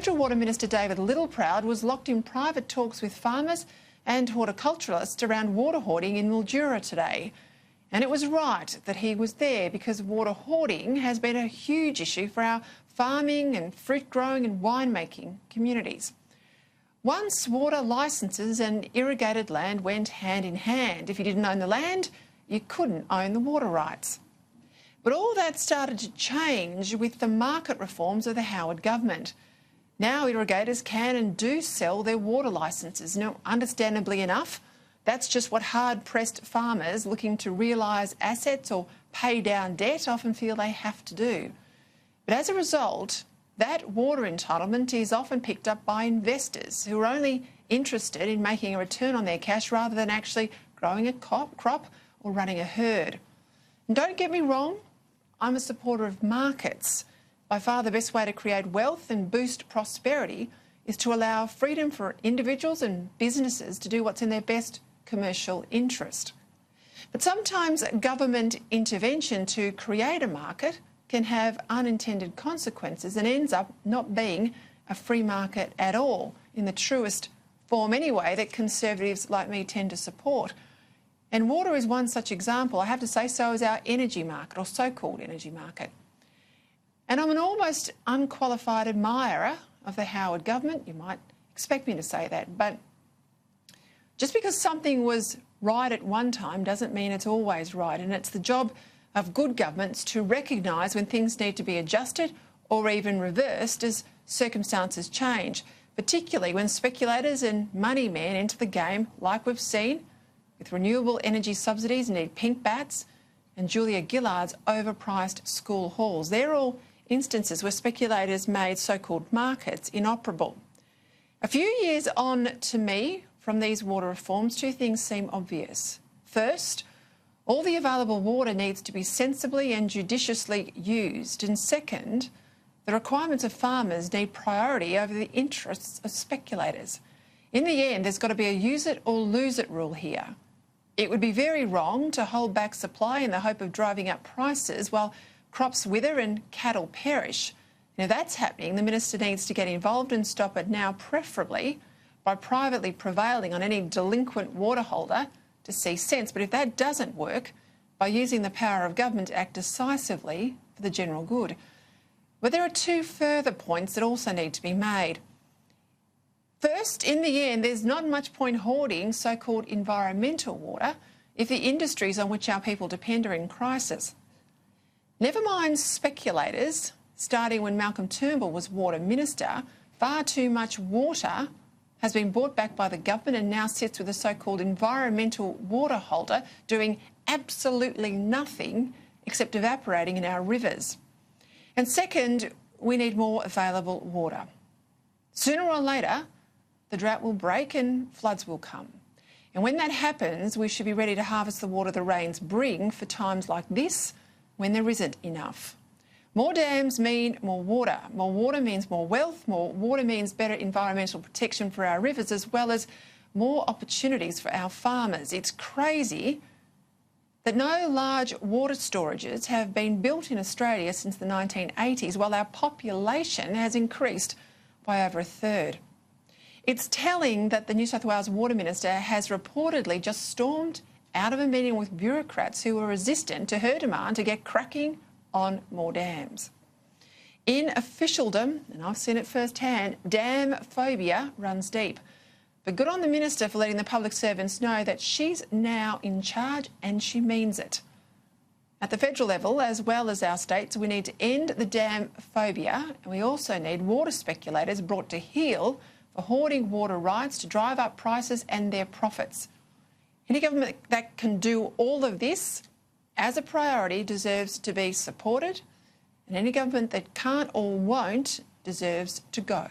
Federal Water Minister David Littleproud was locked in private talks with farmers and horticulturalists around water hoarding in Mildura today. And it was right that he was there because water hoarding has been a huge issue for our farming and fruit growing and winemaking communities. Once water licences and irrigated land went hand in hand. If you didn't own the land, you couldn't own the water rights. But all that started to change with the market reforms of the Howard government. Now irrigators can and do sell their water licences. Now, understandably enough, that's just what hard-pressed farmers looking to realise assets or pay down debt often feel they have to do. But as a result, that water entitlement is often picked up by investors who are only interested in making a return on their cash rather than actually growing a crop or running a herd. And don't get me wrong, I'm a supporter of markets. By far the best way to create wealth and boost prosperity is to allow freedom for individuals and businesses to do what's in their best commercial interest. But sometimes government intervention to create a market can have unintended consequences and ends up not being a free market at all, in the truest form anyway, that conservatives like me tend to support. And water is one such example. I have to say, so is our energy market, or so-called energy market. And I'm an almost unqualified admirer of the Howard government. You might expect me to say that, but just because something was right at one time doesn't mean it's always right, and it's the job of good governments to recognise when things need to be adjusted or even reversed as circumstances change, particularly when speculators and money men enter the game, like we've seen with renewable energy subsidies, need pink bats, and Julia Gillard's overpriced school halls. They're all instances where speculators made so-called markets inoperable. A few years on to me from these water reforms, two things seem obvious. First, all the available water needs to be sensibly and judiciously used. And second, the requirements of farmers need priority over the interests of speculators. In the end, there's got to be a use it or lose it rule here. It would be very wrong to hold back supply in the hope of driving up prices while crops wither and cattle perish. Now, if that's happening, the minister needs to get involved and stop it now, preferably by privately prevailing on any delinquent water holder to see sense. But if that doesn't work, by using the power of government to act decisively for the general good. But there are two further points that also need to be made. First, in the end, there's not much point hoarding so-called environmental water if the industries on which our people depend are in crisis. Never mind speculators. Starting when Malcolm Turnbull was water minister, far too much water has been bought back by the government and now sits with a so-called environmental water holder doing absolutely nothing except evaporating in our rivers. And second, we need more available water. Sooner or later, the drought will break and floods will come. And when that happens, we should be ready to harvest the water the rains bring for times like this when there isn't enough. More dams mean more water. More water means more wealth. More water means better environmental protection for our rivers, as well as more opportunities for our farmers. It's crazy that no large water storages have been built in Australia since the 1980s, while our population has increased by over a third. It's telling that the New South Wales Water Minister has reportedly just stormed out of a meeting with bureaucrats who were resistant to her demand to get cracking on more dams. In officialdom, and I've seen it firsthand, dam phobia runs deep. But good on the minister for letting the public servants know that she's now in charge and she means it. At the federal level, as well as our states, we need to end the dam phobia, and we also need water speculators brought to heel for hoarding water rights to drive up prices and their profits. Any government that can do all of this as a priority deserves to be supported, and any government that can't or won't deserves to go.